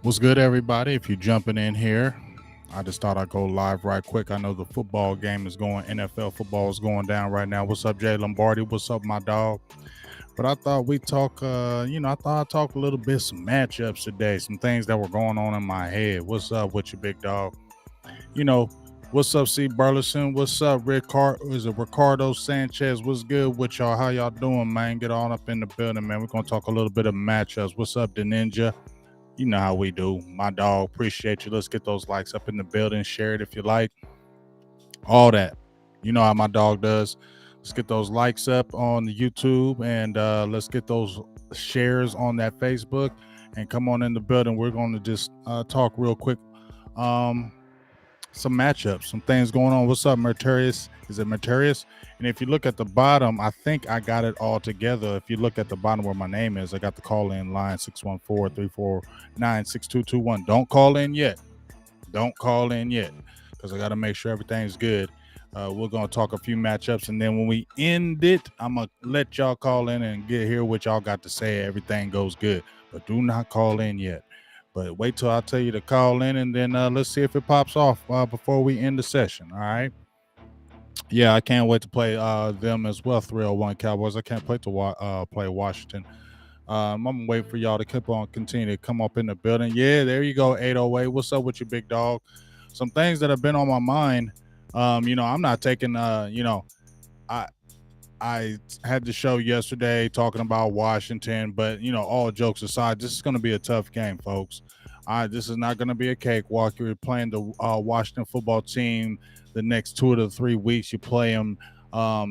What's good, everybody? If you're jumping in here, I just thought I'd go live right quick. I know the football game is going, NFL football is going down right now. What's up, Jay Lombardi? What's up, my dog? But I thought we talk, I thought I'd talk a little bit some matchups today, some things that were going on in my head. What's up with you, big dog? You know, what's up, C. Burleson? What's up, Ricardo Sanchez? What's good with y'all? How y'all doing, man? Get on up in the building, man. We're gonna talk a little bit of matchups. What's up, the Ninja? You know how we do. My dog, appreciate you. Let's get those likes up in the building. Share it if you like. All that. You know how my dog does. Let's get those likes up on the YouTube and let's get those shares on that Facebook and come on in the building. We're going to just talk real quick. Um, some matchups, some things going on. What's up, Mertarius? Is it Mertarius? And if you look at the bottom, I think I got it all together. If you look at the bottom where my name is, I got the call in line 614-349-6221. Don't call in yet. Don't call in yet because I got to make sure everything's good. We're going to talk a few matchups, and then when we end it, I'm going to let y'all call in and hear what y'all got to say. Everything goes good, but do not call in yet. But wait till I tell you to call in, and then let's see if it pops off before we end the session. All right. Yeah, I can't wait to play them as well. 301 Cowboys. I can't wait to play Washington. I'm gonna wait for y'all to continue to come up in the building. Yeah, there you go. 808. What's up with you, big dog? Some things that have been on my mind. I'm not taking. I had the show yesterday talking about Washington, but all jokes aside, this is going to be a tough game, folks. This is not going to be a cakewalk. You're playing the Washington football team the next 2 to 3 weeks. You play them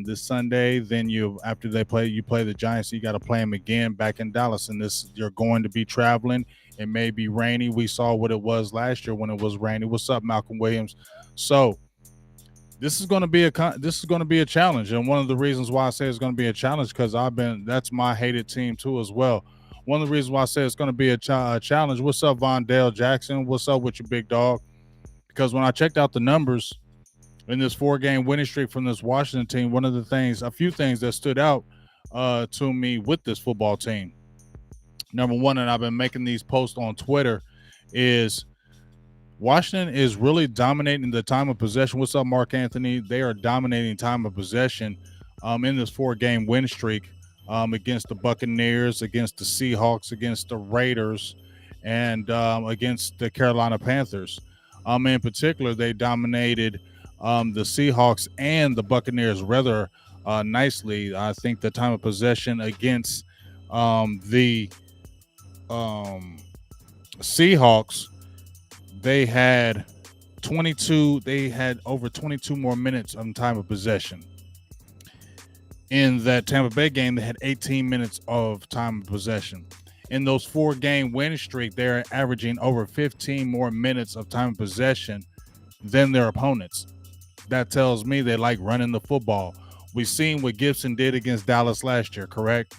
this Sunday, then after you play the Giants. You got to play them again back in Dallas, and you're going to be traveling. It may be rainy. We saw what it was last year when it was rainy. What's up, Malcolm Williams? So this is going to be a challenge, and one of the reasons why I say it's going to be a challenge because that's my hated team too as well. One of the reasons why I say it's going to be a challenge. What's up, Von Dale Jackson? What's up with you, big dog? Because when I checked out the numbers in this 4-game winning streak from this Washington team, a few things that stood out to me with this football team. Number one, and I've been making these posts on Twitter, is Washington is really dominating the time of possession. What's up, Mark Anthony? They are dominating time of possession in this 4-game win streak against the Buccaneers, against the Seahawks, against the Raiders, and against the Carolina Panthers. In particular, they dominated the Seahawks and the Buccaneers rather nicely. I think the time of possession against the Seahawks, they had over 22 more minutes of time of possession. In that Tampa Bay game, they had 18 minutes of time of possession. In those 4-game win streak, they're averaging over 15 more minutes of time of possession than their opponents. That tells me they like running the football. We've seen what Gibson did against Dallas last year, correct?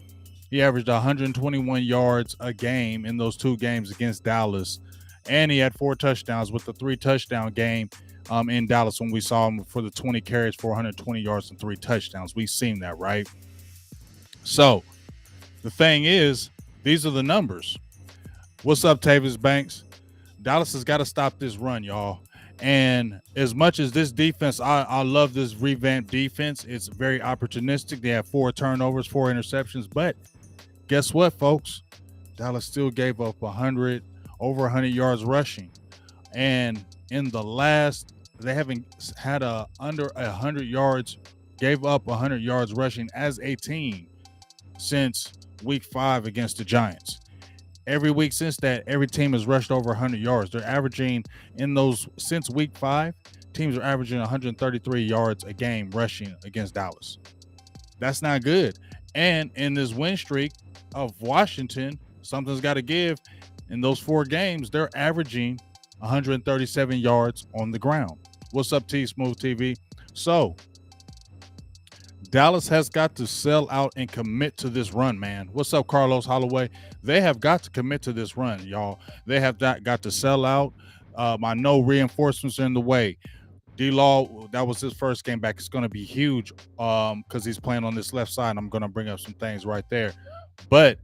He averaged 121 yards a game in those 2 games against Dallas. And he had 4 touchdowns with the 3-touchdown game in Dallas when we saw him for the 20 carries for 120 yards and 3 touchdowns. We've seen that, right? So the thing is, these are the numbers. What's up, Tavis Banks? Dallas has got to stop this run, y'all. And as much as this defense, I love this revamped defense. It's very opportunistic. They have 4 turnovers, 4 interceptions. But guess what, folks? Dallas still gave up over 100 yards rushing. And in the last, they haven't had under 100 yards, gave up 100 yards rushing as a team since week 5 against the Giants. Every week since that, every team has rushed over 100 yards. They're averaging since week 5, teams are averaging 133 yards a game rushing against Dallas. That's not good. And in this win streak of Washington, something's got to give. In those 4 games, they're averaging 137 yards on the ground. What's up, T Smooth TV? So Dallas has got to sell out and commit to this run, man. What's up, Carlos Holloway? They have got to commit to this run, y'all. They have got to sell out. I know reinforcements are in the way. D-Law, that was his first game back. It's going to be huge because he's playing on this left side. I'm going to bring up some things right there. But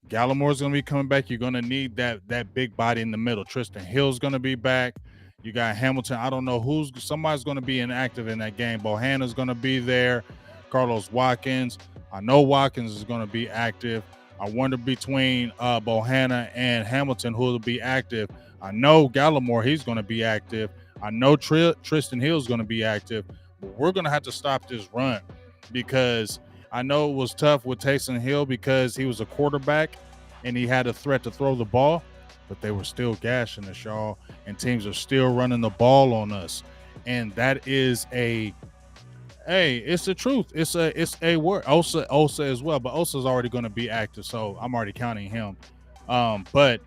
Gallimore's going to be coming back. You're going to need that big body in the middle. Tristan Hill's going to be back. You got Hamilton. I don't know somebody's going to be inactive in that game. Bohanna's going to be there. Carlos Watkins. I know Watkins is going to be active. I wonder between Bohanna and Hamilton who will be active. I know Gallimore, he's going to be active. I know Tristan Hill's going to be active. But we're going to have to stop this run because I know it was tough with Taysom Hill because he was a quarterback and he had a threat to throw the ball, but they were still gashing us, y'all, and teams are still running the ball on us. And that is it's the truth. It's a word. Osa as well, but Osa's already going to be active, so I'm already counting him. But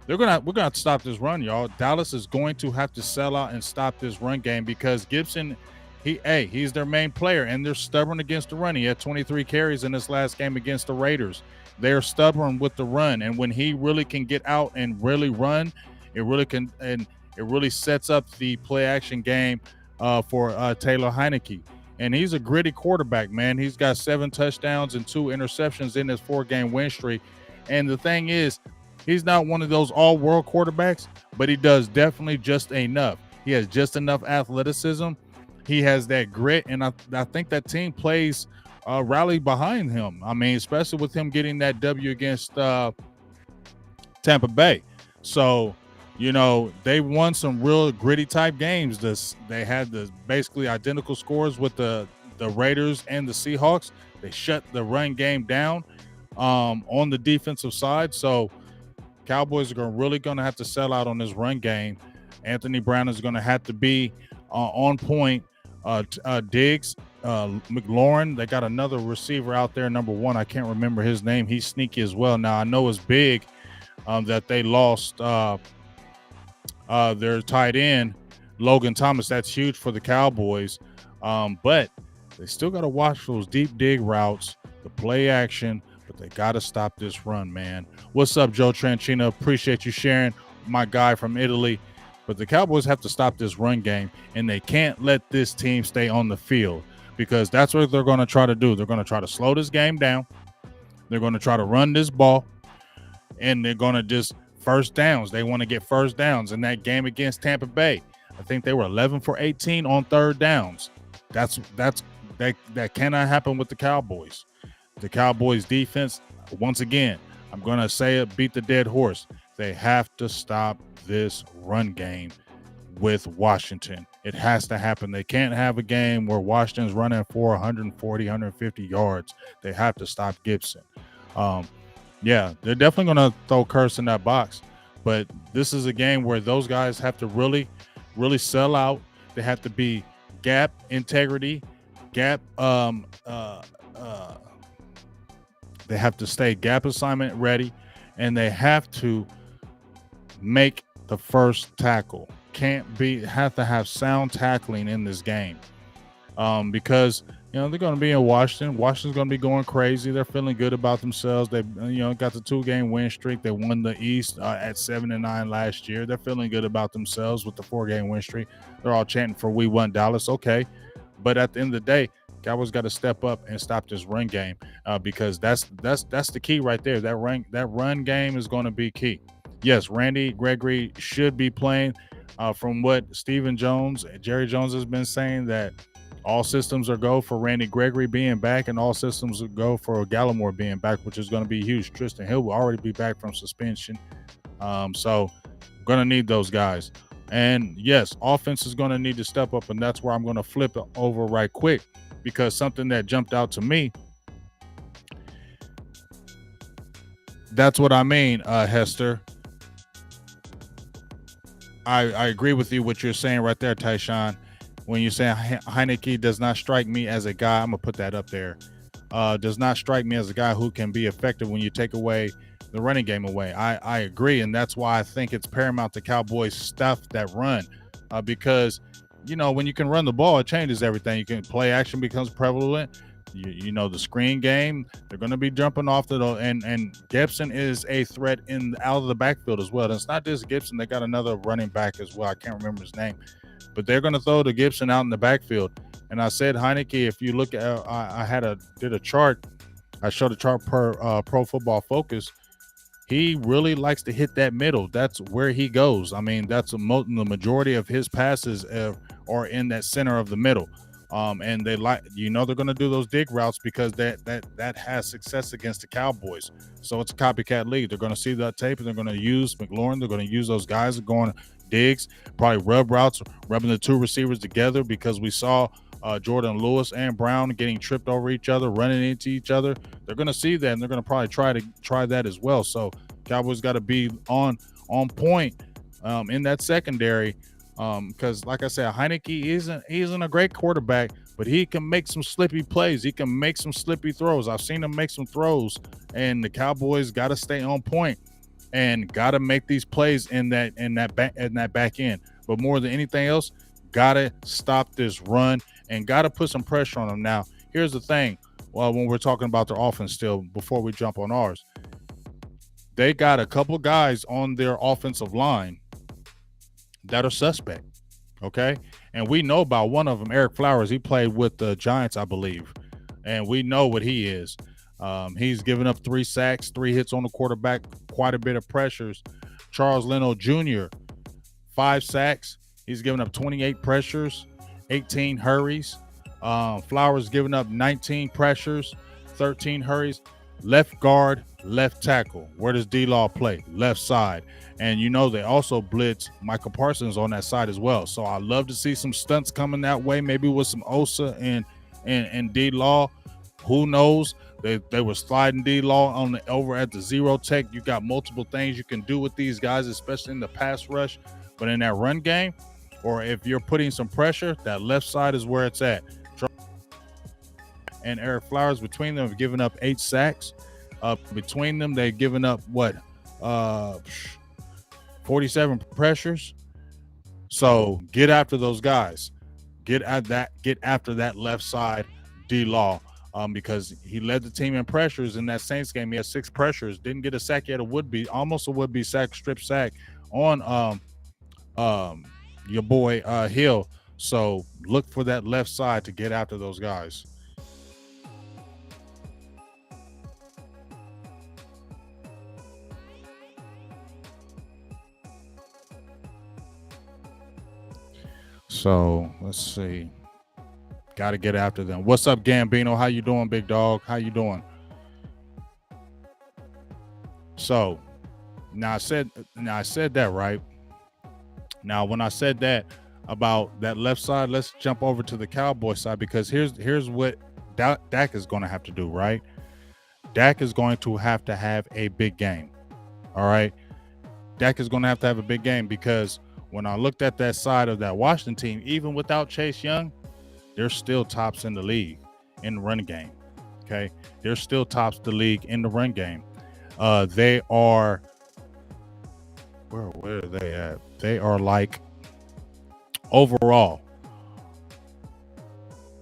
we're gonna have to stop this run, y'all. Dallas is going to have to sell out and stop this run game because Gibson, he's their main player, and they're stubborn against the run. He had 23 carries in this last game against the Raiders. They're stubborn with the run, and when he really can get out and really run, it really sets up the play action game for Taylor Heineke. And he's a gritty quarterback, man. He's got 7 touchdowns and 2 interceptions in his 4-game win streak. And the thing is, he's not one of those all-world quarterbacks, but he does definitely just enough. He has just enough athleticism. He has that grit, and I think that team plays rally behind him. I mean, especially with him getting that W against Tampa Bay. So, they won some real gritty type games. They had the basically identical scores with the Raiders and the Seahawks. They shut the run game down on the defensive side. So Cowboys are really going to have to sell out on this run game. Anthony Brown is going to have to be on point. Diggs, McLaurin, they got another receiver out there, number 1. I can't remember his name. He's sneaky as well. Now, I know it's big that they lost their tight end, Logan Thomas. That's huge for the Cowboys. But they still got to watch those deep dig routes, the play action, but they got to stop this run, man. What's up, Joe Tranchino? Appreciate you sharing, my guy from Italy. But the Cowboys have to stop this run game, and they can't let this team stay on the field because that's what they're going to try to do. They're going to try to slow this game down. They're going to try to run this ball, and they're going to just first downs. They want to get first downs. In that game against Tampa Bay, I think they were 11 for 18 on third downs. That cannot happen with the Cowboys. The Cowboys defense, once again, I'm going to say it, beat the dead horse. They have to stop this run game with Washington. It has to happen. They can't have a game where Washington's running for 140, 150 yards. They have to stop Gibson. Yeah, they're definitely going to throw Curse in that box. But this is a game where those guys have to really, really sell out. They have to be gap integrity, gap they have to stay gap assignment ready, and they have to make the first tackle. Have to have sound tackling in this game. Because they're going to be in Washington. Washington's going to be going crazy. They're feeling good about themselves. They got the 2-game win streak. They won the East at 7-9 last year. They're feeling good about themselves with the 4-game win streak. They're all chanting for "We won Dallas." Okay, but at the end of the day, Cowboys got to step up and stop this run game because that's the key right there. That run game is going to be key. Yes, Randy Gregory should be playing. From what Jerry Jones has been saying, that all systems are go for Randy Gregory being back, and all systems will go for Gallimore being back, which is going to be huge. Tristan Hill will already be back from suspension, so going to need those guys. And yes, offense is going to need to step up, and that's where I'm going to flip it over right quick, because something that jumped out to me, that's what I mean, Hester. I agree with you what you're saying right there, Tyshawn. When you're saying Heineke does not strike me as a guy, I'm going to put that up there, does not strike me as a guy who can be effective when you take away the running game away. I agree, and that's why I think it's paramount the Cowboys stuff that run because, when you can run the ball, it changes everything. You can play action becomes prevalent. The screen game, they're going to be jumping off and Gibson is a threat out of the backfield as well. And it's not just Gibson. They got another running back as well. I can't remember his name, but they're going to throw the Gibson out in the backfield. And I said, Heineke, if you look at, did a chart. I showed a chart per Pro Football Focus. he really likes to hit that middle. That's where he goes. I mean, that's the majority of his passes are in that center of the middle. And they like, they're going to do those dig routes because that has success against the Cowboys. So it's a copycat league. They're going to see that tape and they're going to use McLaurin. They're going to use those guys going digs, probably rub routes, rubbing the two receivers together because we saw Jordan Lewis and Brown getting tripped over each other, running into each other. They're going to see that and they're going to probably try that as well. So Cowboys got to be on point in that secondary. Because like I said, Heineke isn't a great quarterback, but he can make some slippy plays. He can make some slippy throws. I've seen him make some throws, and the Cowboys got to stay on point and got to make these plays in that back end. But more than anything else, got to stop this run and got to put some pressure on them. Now, here's the thing. Well, when we're talking about their offense still, before we jump on ours, they got a couple guys on their offensive line that are suspect, okay? And we know about one of them, Eric Flowers. He played with the Giants, I believe, and we know what he is. He's given up 3 sacks, 3 hits on the quarterback, quite a bit of pressures. Charles Leno Jr., 5 sacks. He's given up 28 pressures, 18 hurries. Flowers giving up 19 pressures, 13 hurries. Left guard, left tackle. Where does D-Law play? Left side. And they also blitz Michael Parsons on that side as well. So I love to see some stunts coming that way, maybe with some Osa and D-Law. Who knows? They were sliding D-Law over at the zero tech. You got multiple things you can do with these guys, especially in the pass rush. But in that run game, or if you're putting some pressure, that left side is where it's at. And Eric Flowers, between them, have given up 8 sacks. Between them, they've given up 47 pressures. So get after those guys. Get after that left side D-Law. Because he led the team in pressures in that Saints game. He had 6 pressures. Didn't get a sack yet. Almost a would-be strip sack on your boy Hill. So look for that left side to get after those guys. So let's see. Got to get after them. What's up, Gambino? How you doing, big dog? How you doing? So now I said that, right? Now, when I said that about that left side, let's jump over to the Cowboy side, because here's what Dak is going to have to do, right? Dak is going to have a big game. All right. Dak is going to have a big game, because when I looked at that side of that Washington team, even without Chase Young, they're still tops in the league in the run game. Okay. They're still tops the league in the run game. They are, where are they at? They are like overall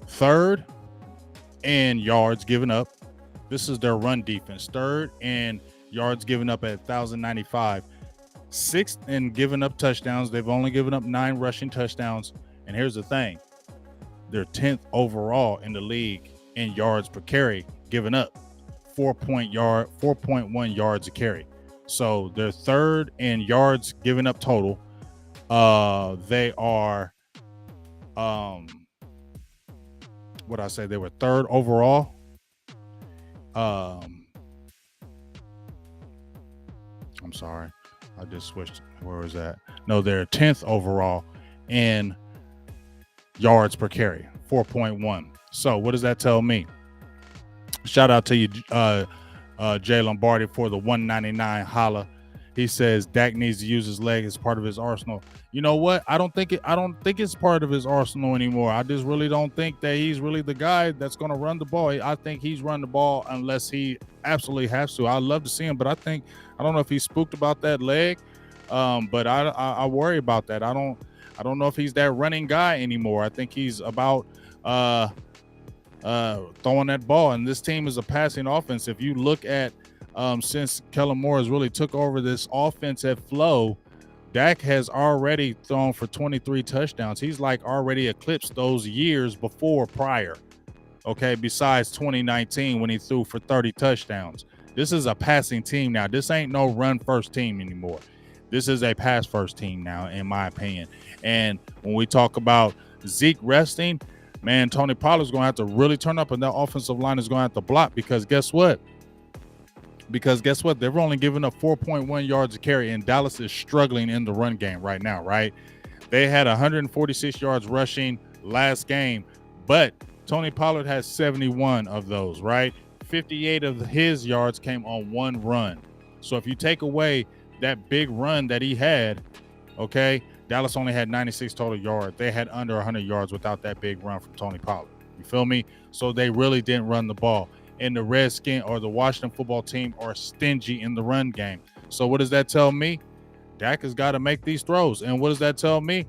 3rd in yards given up. This is their run defense. 3rd in yards given up at 1,095. 6th in giving up touchdowns. They've only given up 9 rushing touchdowns. And here's the thing. They're 10th overall in the league in yards per carry given up. 4.1 yards a carry. So they're 3rd in yards given up total. They are what I say, they were 3rd overall. I'm sorry. I just switched. Where was that? No, they're 10th overall in yards per carry, 4.1. So what does that tell me? Shout out to you, Jay Lombardi, for the 199 holla. He says Dak needs to use his leg as part of his arsenal. You know what? I don't think it's part of his arsenal anymore. I just really don't think that he's really the guy that's going to run the ball. I think he's run the ball unless he absolutely has to. I'd love to see him, but I don't know if he's spooked about that leg. But I worry about that. I don't know if he's that running guy anymore. I think he's about throwing that ball. And this team is a passing offense. If you look at since Kellen Moore has really took over this offense at flow, Dak has already thrown for 23 touchdowns. He's like already eclipsed those years before prior. Okay, besides 2019 when he threw for 30 touchdowns. This is a passing team now. This ain't no run first team anymore. This is a pass first team now, in my opinion. And when we talk about Zeke resting, man, Tony Pollard's going to have to really turn up, and that offensive line is going to have to block, because guess what? They're only giving up 4.1 yards a carry, and Dallas is struggling in the run game right now, right? They had 146 yards rushing last game, but Tony Pollard has 71 of those, right? 58 of his yards came on one run. So if you take away that big run that he had, okay, Dallas only had 96 total yards. They had under 100 yards without that big run from Tony Pollard. You feel me? So they really didn't run the ball. And the Redskins or the Washington football team are stingy in the run game. So what does that tell me? Dak has got to make these throws. And what does that tell me?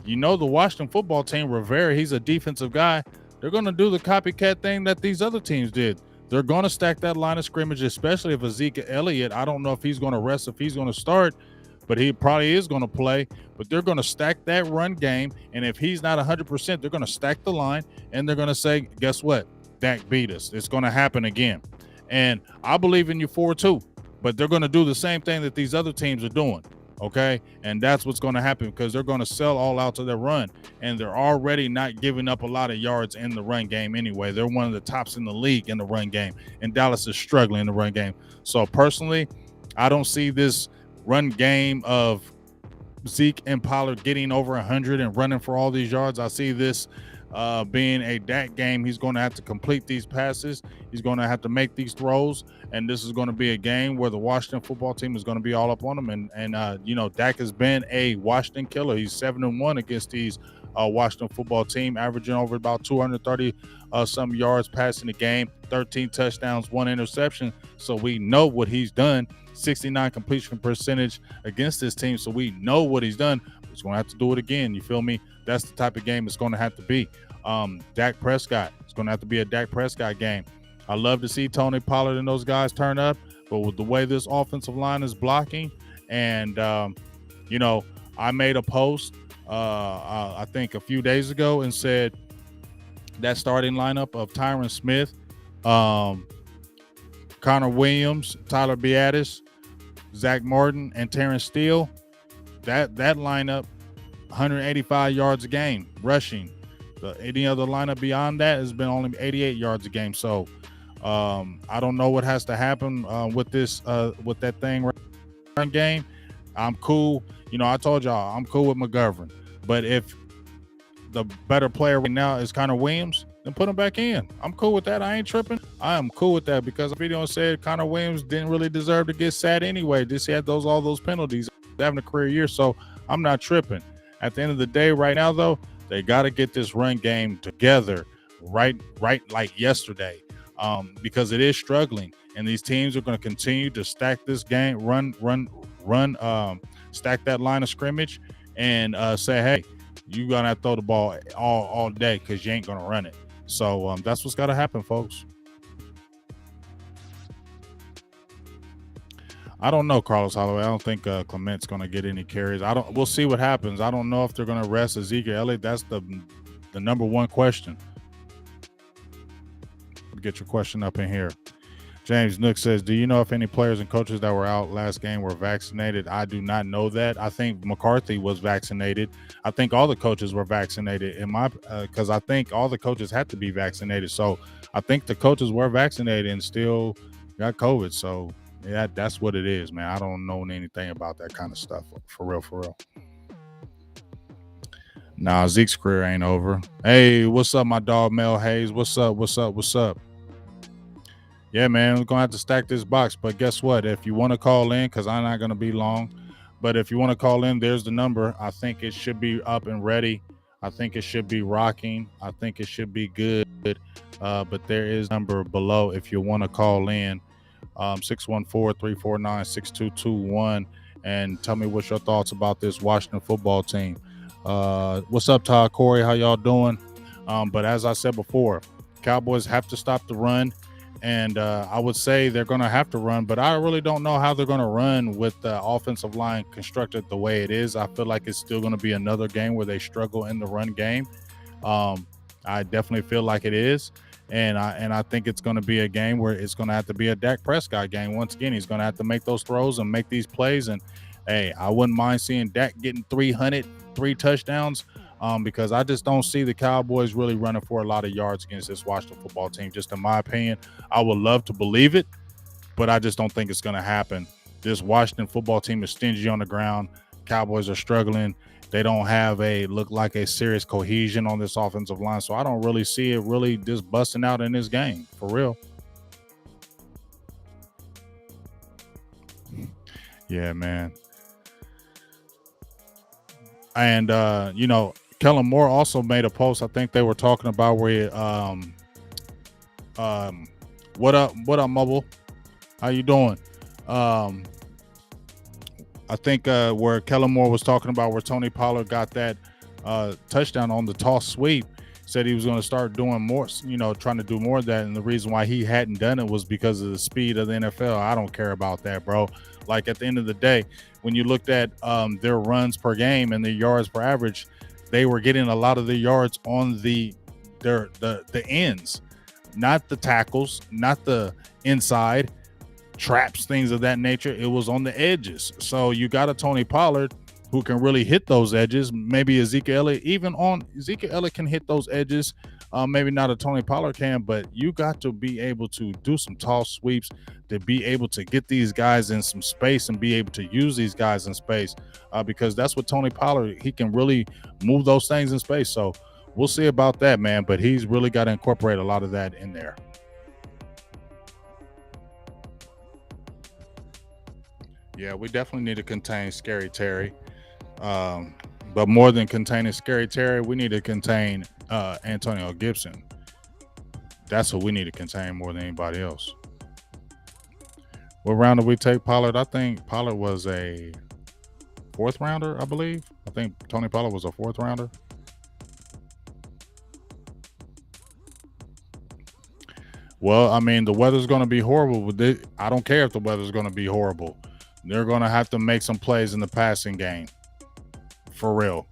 You know, the Washington football team, Rivera, he's a defensive guy. They're going to do the copycat thing that these other teams did. They're going to stack that line of scrimmage, especially if Ezekiel Elliott, I don't know if he's going to rest, if he's going to start, but he probably is going to play. But they're going to stack that run game, and if he's not 100%, they're going to stack the line, and they're going to say, guess what? Dak beat us. It's going to happen again. And I believe in you 4-2, but they're going to do the same thing that these other teams are doing, okay? And that's what's going to happen, because they're going to sell all out to their run, and they're already not giving up a lot of yards in the run game anyway. They're one of the tops in the league in the run game, and Dallas is struggling in the run game. So personally, I don't see this run game of Zeke and Pollard getting over 100 and running for all these yards. I see this being a Dak game. He's going to have to complete these passes. He's going to have to make these throws, and this is going to be a game where the Washington football team is going to be all up on him. And you know, Dak has been a Washington killer. He's 7-1 against these Washington football team, averaging over about 230 some yards passing the game, 13 touchdowns, 1 interception. So we know what he's done. 69 completion percentage against this team. So we know what he's done. He's going to have to do it again. You feel me? That's the type of game it's going to have to be. Dak Prescott. It's going to have to be a Dak Prescott game. I love to see Tony Pollard and those guys turn up, but with the way this offensive line is blocking, and you know, I made a post I think a few days ago and said that starting lineup of Tyron Smith, Connor Williams, Tyler Biadasz, Zach Martin, and Terrence Steele, that lineup, 185 yards a game rushing. Any other lineup beyond that has been only 88 yards a game. So I don't know what has to happen with that thing run game. I'm cool. You know, I told y'all I'm cool with McGovern. But if the better player right now is Connor Williams, then put him back in. I'm cool with that. I ain't tripping. I am cool with that, because the video said Connor Williams didn't really deserve to get sat anyway. Just had all those penalties, having a career year. So I'm not tripping. At the end of the day, right now though, they got to get this run game together right like yesterday, because it is struggling, and these teams are going to continue to stack this game, stack that line of scrimmage, and say, hey, you got to throw the ball all day, because you ain't going to run it. So that's what's got to happen, folks. I don't know, Carlos Holloway. I don't think Clement's going to get any carries. We'll see what happens. I don't know if they're going to rest Ezekiel Elliott. That's the number one question. Get your question up in here. James Nook says, do you know if any players and coaches that were out last game were vaccinated? I do not know that. I think McCarthy was vaccinated. I think all the coaches were vaccinated because I think all the coaches had to be vaccinated. So I think the coaches were vaccinated and still got COVID. So yeah, that's what it is, man. I don't know anything about that kind of stuff. For real. Nah, Zeke's career ain't over. Hey, what's up, my dog Mel Hayes? What's up? Yeah, man, we're going to have to stack this box. But guess what? If you want to call in, because I'm not going to be long, but if you want to call in, there's the number. I think it should be up and ready. I think it should be rocking. I think it should be good. But there is a number below if you want to call in, 614-349-6221, and tell me what's your thoughts about this Washington football team. What's up, Todd Corey? How y'all doing? But as I said before, Cowboys have to stop the run. And I would say they're going to have to run, but I really don't know how they're going to run with the offensive line constructed the way it is. I feel like it's still going to be another game where they struggle in the run game. I definitely feel like it is. And I think it's going to be a game where it's going to have to be a Dak Prescott game. Once again, he's going to have to make those throws and make these plays. And hey, I wouldn't mind seeing Dak getting 303 touchdowns, because I just don't see the Cowboys really running for a lot of yards against this Washington football team. Just in my opinion, I would love to believe it, but I just don't think it's going to happen. This Washington football team is stingy on the ground. Cowboys are struggling. They don't have look like a serious cohesion on this offensive line. So I don't really see it really just busting out in this game, for real. Yeah, man. And, Kellen Moore also made a post. I think they were talking about where, what up, Mobile? How you doing? I think where Kellen Moore was talking about where Tony Pollard got that touchdown on the toss sweep, said he was going to start doing more, trying to do more of that. And the reason why he hadn't done it was because of the speed of the NFL. I don't care about that, bro. Like at the end of the day, when you looked at their runs per game and their yards per average, they were getting a lot of the yards on the ends, not the tackles, not the inside traps, things of that nature. It was on the edges. So you got a Tony Pollard who can really hit those edges. Maybe Ezekiel Elliott can hit those edges. Maybe not a Tony Pollard can, but you got to be able to do some toss sweeps to be able to get these guys in some space and be able to use these guys in space, because that's what Tony Pollard, he can really move those things in space. So we'll see about that, man. But he's really got to incorporate a lot of that in there. Yeah, we definitely need to contain Scary Terry. But more than containing Scary Terry, we need to contain Antonio Gibson. That's what we need to contain more than anybody else. What round did we take Pollard? I think Pollard was a 4th rounder, I believe. I think Tony Pollard was a 4th rounder. Well, I mean, the weather's going to be horrible. But I don't care if the weather's going to be horrible. They're going to have to make some plays in the passing game, for real,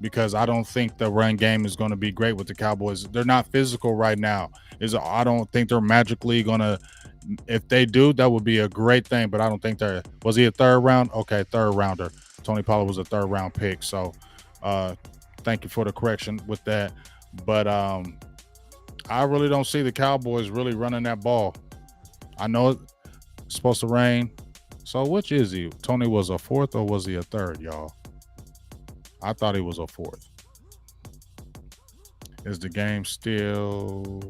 because I don't think the run game is going to be great with the Cowboys. They're not physical right now. I don't think they're magically going to. If they do, that would be a great thing, but I don't think they're. Was he a 3rd round? Okay, 3rd rounder. Tony Pollard was a 3rd round pick. So thank you for the correction with that. But I really don't see the Cowboys really running that ball. I know it's supposed to rain. So which is he? Tony was a 4th or was he a 3rd, y'all? I thought he was a 4th. Is the game still?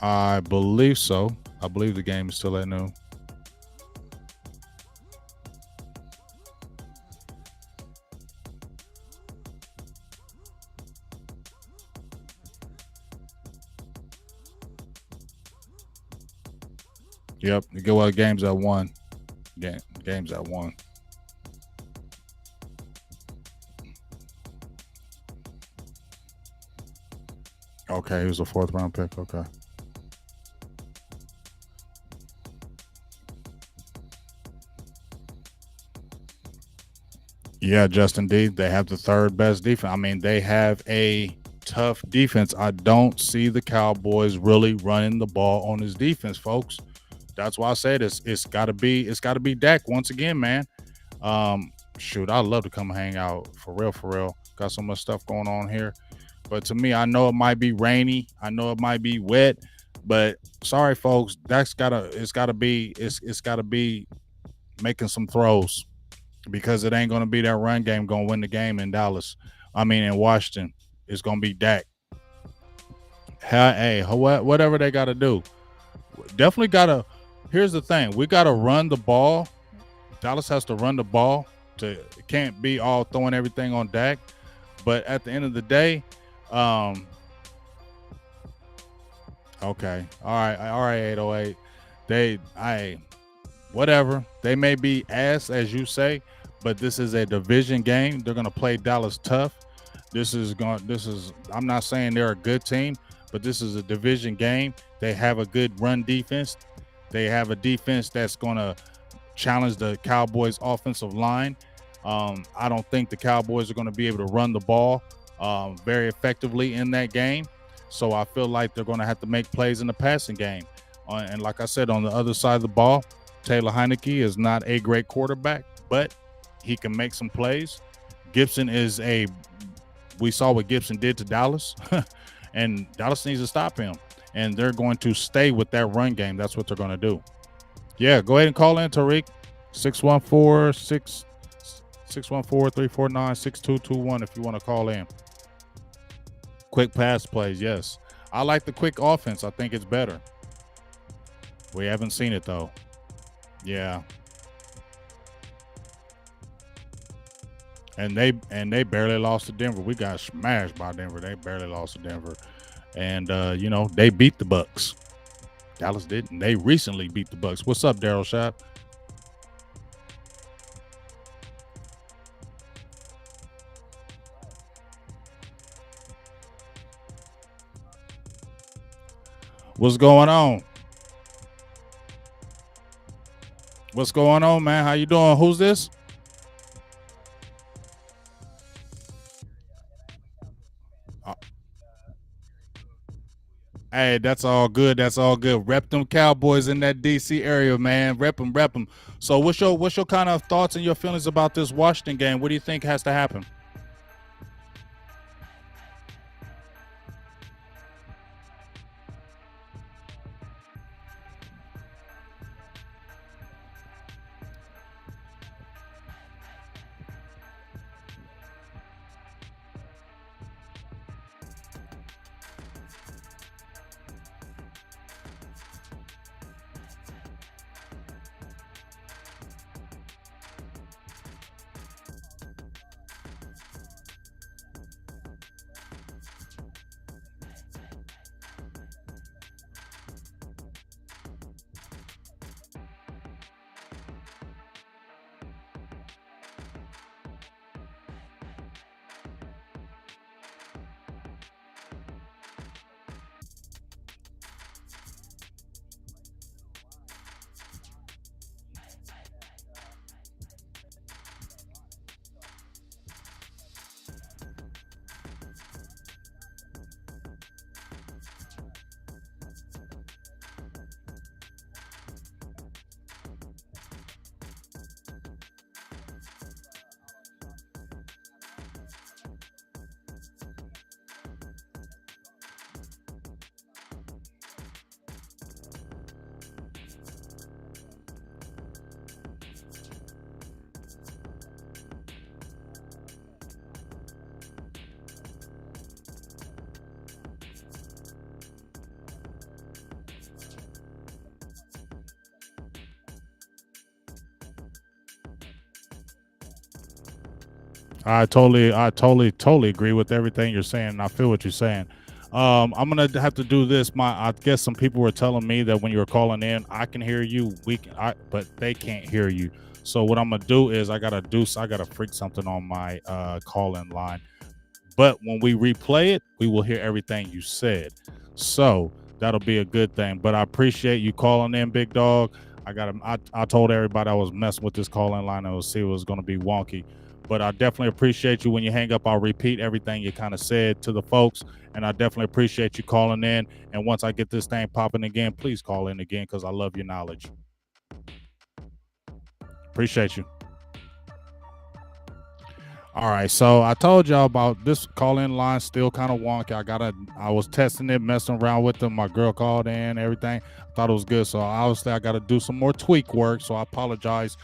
I believe so. I believe the game is still at noon. Yep, you go out games at 1. Games at 1. Okay, he was a 4th round pick. Okay. Yeah, Justin D. They have the 3rd best defense. I mean, they have a tough defense. I don't see the Cowboys really running the ball on his defense, folks. That's why I said it's gotta be Dak once again, man. Shoot, I'd love to come hang out for real. Got so much stuff going on here. But to me, I know it might be rainy. I know it might be wet. But sorry, folks, it's gotta be making some throws, because it ain't gonna be that run game gonna win the game in Dallas. I mean, in Washington, it's gonna be Dak. Hey, whatever they gotta do, definitely gotta. Here's the thing: we gotta run the ball. Dallas has to run the ball. It can't be all throwing everything on Dak. But at the end of the day, okay, all right, 808. Whatever. They may be ass, as you say, but this is a division game. They're gonna play Dallas tough. I'm not saying they're a good team, but this is a division game. They have a good run defense. They have a defense that's gonna challenge the Cowboys' offensive line. I don't think the Cowboys are going to be able to run the ball very effectively in that game. So I feel like they're going to have to make plays in the passing game. And like I said, on the other side of the ball, Taylor Heineke is not a great quarterback, but he can make some plays. Gibson is we saw what Gibson did to Dallas, and Dallas needs to stop him. And they're going to stay with that run game. That's what they're going to do. Yeah, go ahead and call in, Tariq. 614-349-6221 if you want to call in. Quick pass plays, yes. I like the quick offense. I think it's better. We haven't seen it, though. Yeah. And they barely lost to Denver. We got smashed by Denver. They barely lost to Denver. And, they beat the Bucks. Dallas didn't. They recently beat the Bucks. What's up, Daryl Shop? What's going on? What's going on, man? How you doing? Who's this? Hey, that's all good. That's all good. Rep them Cowboys in that DC area, man. Rep them, rep them. So what's your kind of thoughts and your feelings about this Washington game? What do you think has to happen? I totally agree with everything you're saying. I feel what you're saying. I'm gonna have to do this. I guess some people were telling me that when you were calling in, I can hear you. But they can't hear you. So what I'm gonna do is I gotta freak something on my call-in line. But when we replay it, we will hear everything you said. So that'll be a good thing. But I appreciate you calling in, big dog. I told everybody I was messing with this call-in line and we'll see it was gonna be wonky. But I definitely appreciate you. When you hang up, I'll repeat everything you kind of said to the folks. And I definitely appreciate you calling in. And once I get this thing popping again, please call in again because I love your knowledge. Appreciate you. All right, so I told y'all about this call-in line still kind of wonky. I was testing it, messing around with them. My girl called in, everything. I thought it was good. So obviously I gotta do some more tweak work. So I apologize.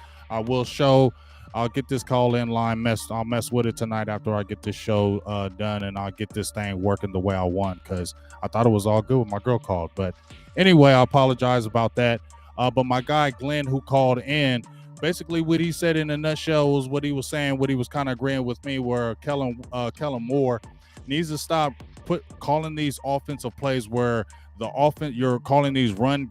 I'll get this call-in line I'll mess with it tonight after I get this show done, and I'll get this thing working the way I want because I thought it was all good when my girl called. But anyway, I apologize about that. But my guy Glenn, who called in, basically what he said in a nutshell was what he was saying, what he was kind of agreeing with me, where Kellen Moore needs to stop calling these offensive plays where you're calling these run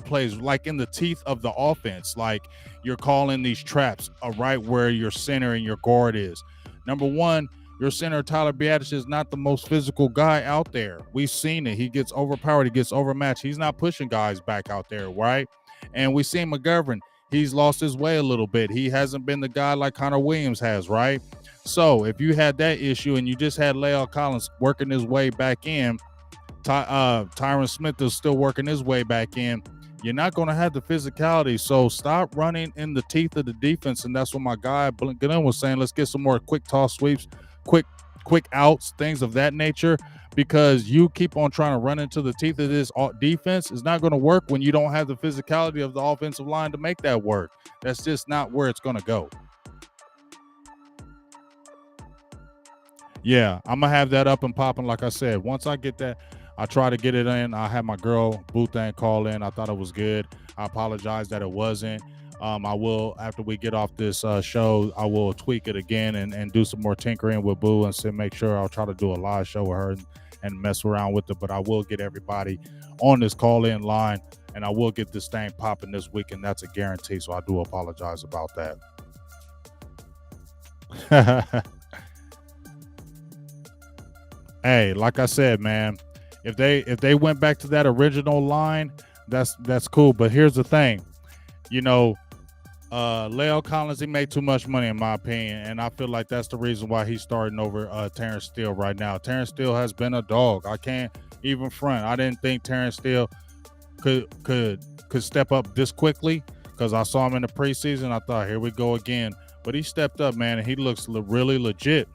plays like in the teeth of the offense, like you're calling these traps right where your center and your guard is. Number one, your center Tyler Biadasz is not the most physical guy out there. We've seen it. He gets overpowered. He gets overmatched. He's not pushing guys back out there, right? And we see McGovern. He's lost his way a little bit. He hasn't been the guy like Connor Williams has, right? So if you had that issue and you just had La'el Collins working his way back in, Tyron Smith is still working his way back in, you're not going to have the physicality. So stop running in the teeth of the defense. And that's what my guy Glenn was saying. Let's get some more quick toss sweeps, quick outs, things of that nature, because you keep on trying to run into the teeth of this defense. It's not going to work when you don't have the physicality of the offensive line to make that work. That's just not where it's going to go. Yeah, I'm going to have that up and popping. Like I said, once I get that, I try to get it in. I had my girl Boothang call in. I thought it was good. I apologize that it wasn't. I will, after we get off this show, I will tweak it again and do some more tinkering with Boo and make sure I'll try to do a live show with her and mess around with it. But I will get everybody on this call-in line, and I will get this thing popping this week, and that's a guarantee. So I do apologize about that. Hey, like I said, man, if they went back to that original line, that's cool. But here's the thing, La'el Collins, he made too much money in my opinion, and I feel like that's the reason why he's starting over Terrence Steele right now. Terrence Steele has been a dog. I can't even front. I didn't think Terrence Steele could step up this quickly, because I saw him in the preseason. I thought, here we go again. But he stepped up, man, and he looks really legit.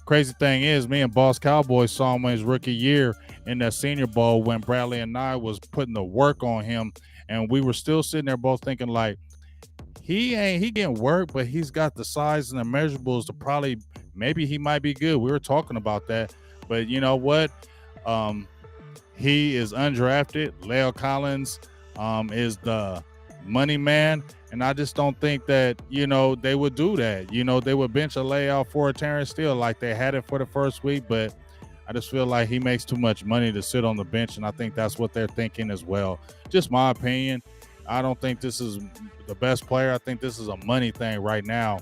Crazy thing is, me and Boss Cowboy saw him in his rookie year in that Senior Bowl when Bradley and I was putting the work on him, and we were still sitting there both thinking like, he getting work, but he's got the size and the measurables to maybe he might be good. We were talking about that, but you know what? He is undrafted. La'el Collins is the money man, and I just don't think that they would do that. They would bench a layout for a Terrence Steele like they had it for the first week, but I just feel like he makes too much money to sit on the bench, and I think that's what they're thinking as well. Just my opinion. I don't think this is the best player. I think this is a money thing right now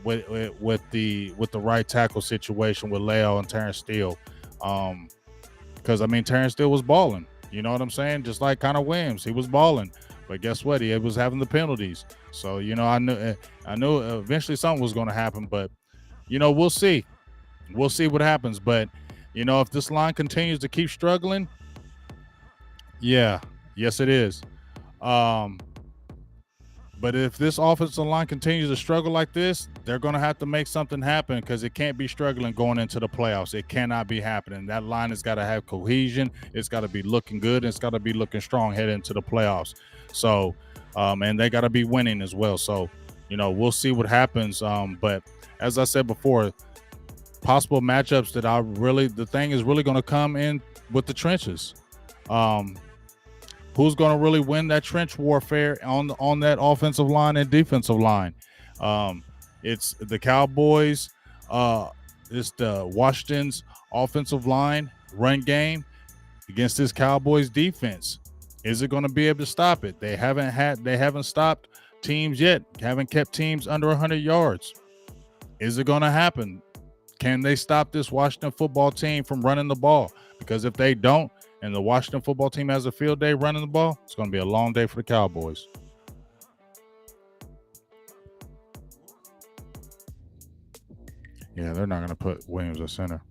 with the right tackle situation with La'el and Terrence Steele. Because Terrence Steele was balling. You know what I'm saying? Just like Connor Williams, he was balling. But guess what? He was having the penalties. So, I knew eventually something was going to happen. But, we'll see. We'll see what happens. But, if this line continues to keep struggling, yes, it is. But if this offensive line continues to struggle like this, they're going to have to make something happen, because it can't be struggling going into the playoffs. It cannot be happening. That line has got to have cohesion. It's got to be looking good. And it's got to be looking strong heading into the playoffs. So, and they got to be winning as well. So, we'll see what happens. But as I said before, possible matchups that the thing is really going to come in with the trenches. Who's going to really win that trench warfare on that offensive line and defensive line? It's the Cowboys. It's the Washington's offensive line run game against this Cowboys defense. Is it going to be able to stop it? They haven't stopped teams yet. Haven't kept teams under 100 yards. Is it going to happen? Can they stop this Washington football team from running the ball? Because if they don't, and the Washington football team has a field day running the ball, it's going to be a long day for the Cowboys. Yeah, they're not going to put Williams at center.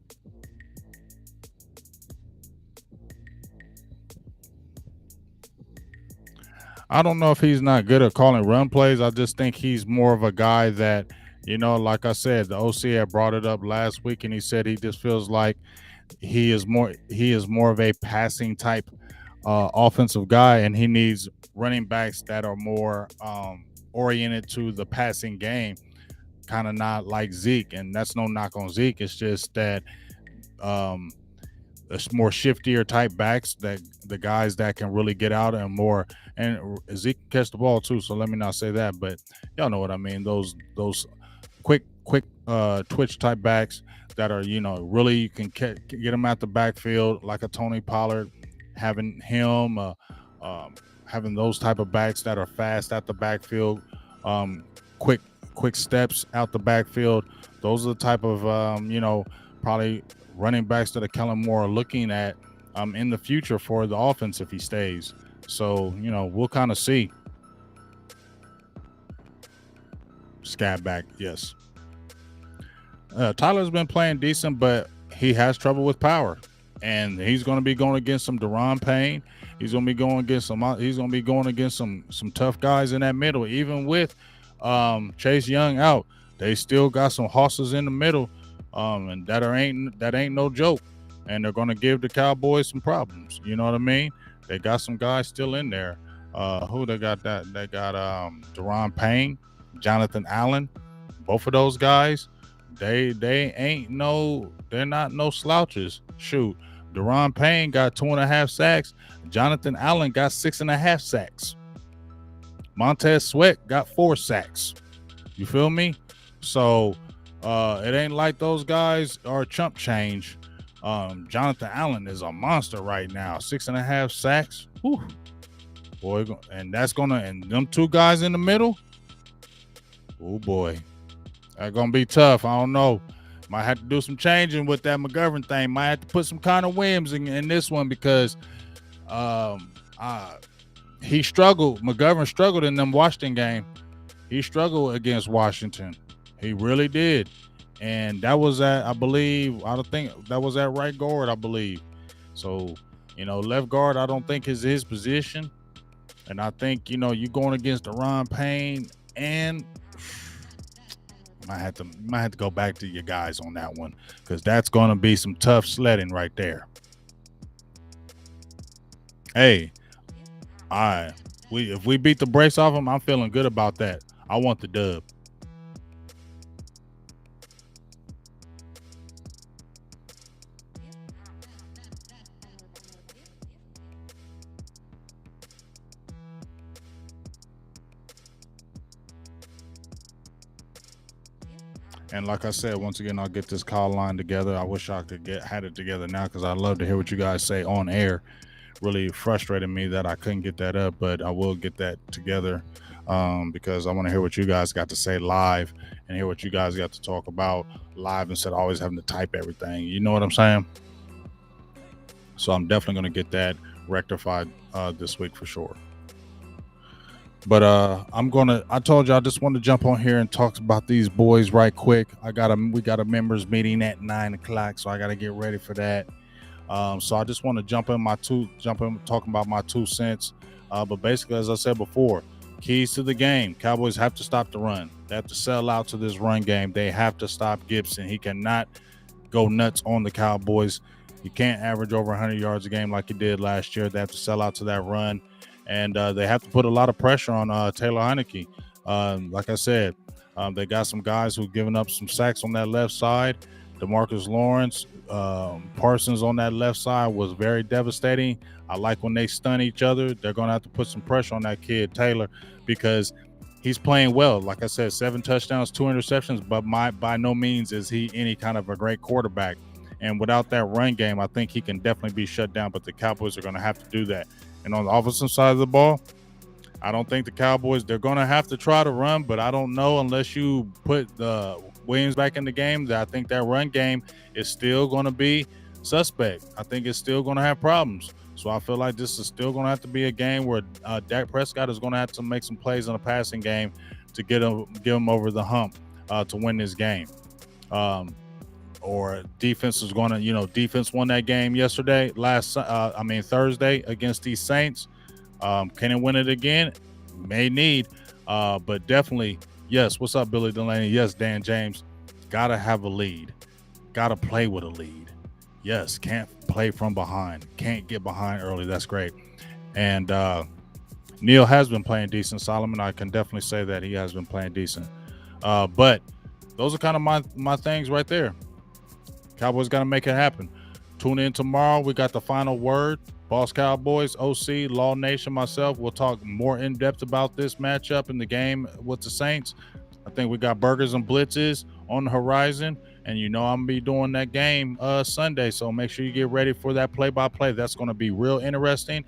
I don't know if he's not good at calling run plays. I just think he's more of a guy that, like I said, the OC had brought it up last week, and he said he just feels like he is more of a passing type offensive guy, and he needs running backs that are more oriented to the passing game, kind of not like Zeke. And that's no knock on Zeke. It's just that it's more shiftier type backs, that the guys that can really get out and Zeke can catch the ball too. So let me not say that, but y'all know what I mean. Those quick twitch type backs that are, really you can get them at the backfield, like a Tony Pollard, having him, having those type of backs that are fast at the backfield, quick steps out the backfield. Those are the type of, probably running backs that Kellen Moore are looking at in the future for the offense if he stays. So, we'll kind of see. Scat back, yes. Tyler's been playing decent, but he has trouble with power, and he's going to be going against some Deron Payne. He's going to be going against some. He's going to be going against some tough guys in that middle. Even with Chase Young out, they still got some horses in the middle, and that ain't no joke. And they're going to give the Cowboys some problems. You know what I mean? They got some guys still in there. Who they got? That they got Deron Payne, Jonathan Allen. Both of those guys, they're not no slouches. Shoot, Deron Payne got 2.5 sacks. Jonathan Allen got 6.5 sacks. Montez Sweat got 4 sacks. You feel me? So it ain't like those guys are chump change. Jonathan Allen is a monster right now. 6.5 sacks. Whew. Boy, and them two guys in the middle. Oh boy. That's gonna be tough. I don't know. Might have to do some changing with that McGovern thing. Might have to put some Connor Williams in this one because he struggled. McGovern struggled in them Washington game. He struggled against Washington. He really did. And that was I think that was at right guard, I believe. So, left guard, I don't think is his position. And I think, you're going against Deron Payne and might have to go back to your guys on that one because that's going to be some tough sledding right there. Hey, if we beat the brace off them, I'm feeling good about that. I want the dub. And like I said, once again, I'll get this call line together. I wish I could had it together now because I'd love to hear what you guys say on air. Really frustrated me that I couldn't get that up, but I will get that together because I want to hear what you guys got to say live and hear what you guys got to talk about live instead of always having to type everything. You know what I'm saying? So I'm definitely going to get that rectified this week for sure. But I told you I just wanted to jump on here and talk about these boys right quick. We got a members meeting at 9:00, so I got to get ready for that. So I just want to jump in talking about my 2 cents. But basically, as I said before, keys to the game. Cowboys have to stop the run. They have to sell out to this run game. They have to stop Gibson. He cannot go nuts on the Cowboys. He can't average over 100 yards a game like he did last year. They have to sell out to that run. And they have to put a lot of pressure on Taylor Heinicke. Like I said, they got some guys who've given up some sacks on that left side. DeMarcus Lawrence, Parsons on that left side was very devastating. I like when they stun each other. They're going to have to put some pressure on that kid, Taylor, because he's playing well. Like I said, 7 touchdowns, 2 interceptions, but by no means is he any kind of a great quarterback. And without that run game, I think he can definitely be shut down, but the Cowboys are going to have to do that. And on the offensive side of the ball, I don't think the Cowboys, they're going to have to try to run, but I don't know unless you put Williams back in the game, that I think that run game is still going to be suspect. I think it's still going to have problems. So I feel like this is still going to have to be a game where Dak Prescott is going to have to make some plays in the passing game to get him over the hump to win this game. Or defense is going to, defense won that game yesterday, Thursday against these Saints. Can it win it again? May need, but definitely, yes. What's up, Billy Delaney? Yes, Dan James. Got to have a lead. Got to play with a lead. Yes, can't play from behind. Can't get behind early. That's great. And Neil has been playing decent. Solomon, I can definitely say that he has been playing decent. But those are kind of my things right there. Cowboys got to make it happen. Tune in tomorrow. We got the final word. Boss Cowboys, OC, Law Nation, myself. We'll talk more in depth about this matchup in the game with the Saints. I think we got burgers and blitzes on the horizon. And I'm going to be doing that game Sunday. So make sure you get ready for that play-by-play. That's going to be real interesting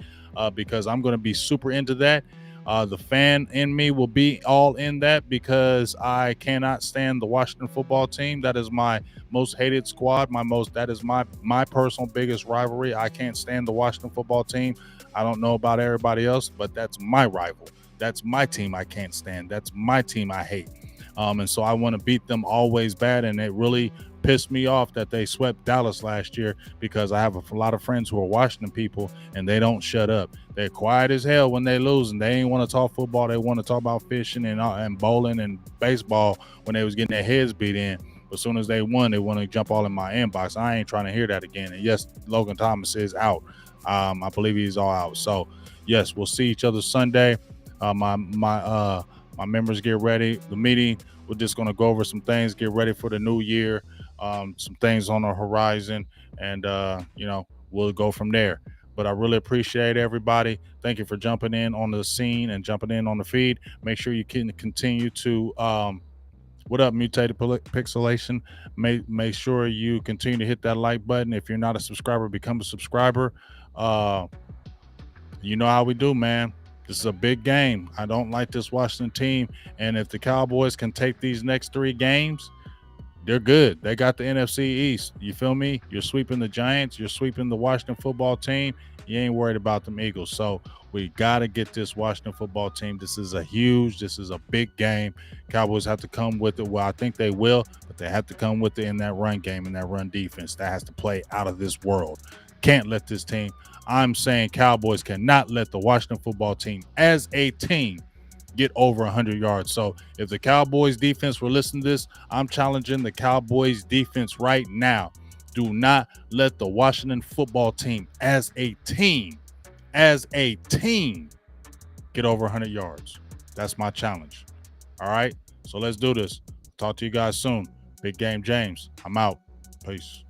because I'm going to be super into that. The fan in me will be all in that because I cannot stand the Washington football team. That is my most hated squad. That is my personal biggest rivalry. I can't stand the Washington football team. I don't know about everybody else, but that's my rival. That's my team I can't stand. That's my team I hate. And so I want to beat them always bad. And it really pissed me off that they swept Dallas last year, because I have a lot of friends who are Washington people and they don't shut up. They're quiet as hell when they lose, and they ain't want to talk football. They want to talk about fishing and bowling and baseball when they was getting their heads beat in. But as soon as they won, they want to jump all in my inbox. I ain't trying to hear that again. And yes, Logan Thomas is out. I believe he's all out. So yes, we'll see each other Sunday. My members, get ready. The meeting, we're just going to go over some things, get ready for the new year, some things on the horizon, and we'll go from there. But I really appreciate everybody. Thank you for jumping in on the scene and jumping in on the feed. Make sure you can continue to what up, mutated pixelation. Make sure you continue to hit that like button. If you're not a subscriber, become a subscriber. You know how we do, man. This is a big game. I don't like this Washington team. And if the Cowboys can take these next 3 games, they're good. They got the NFC East. You feel me? You're sweeping the Giants. You're sweeping the Washington football team. You ain't worried about them Eagles. So we got to get this Washington football team. This is a big game. Cowboys have to come with it. Well, I think they will, but they have to come with it in that run game and that run defense. That has to play out of this world. Can't let this team. I'm saying Cowboys cannot let the Washington football team as a team get over 100 yards. So if the Cowboys defense were listening to this, I'm challenging the Cowboys defense right now. Do not let the Washington football team as a team, get over 100 yards. That's my challenge. All right. So let's do this. Talk to you guys soon. Big Game James. I'm out. Peace.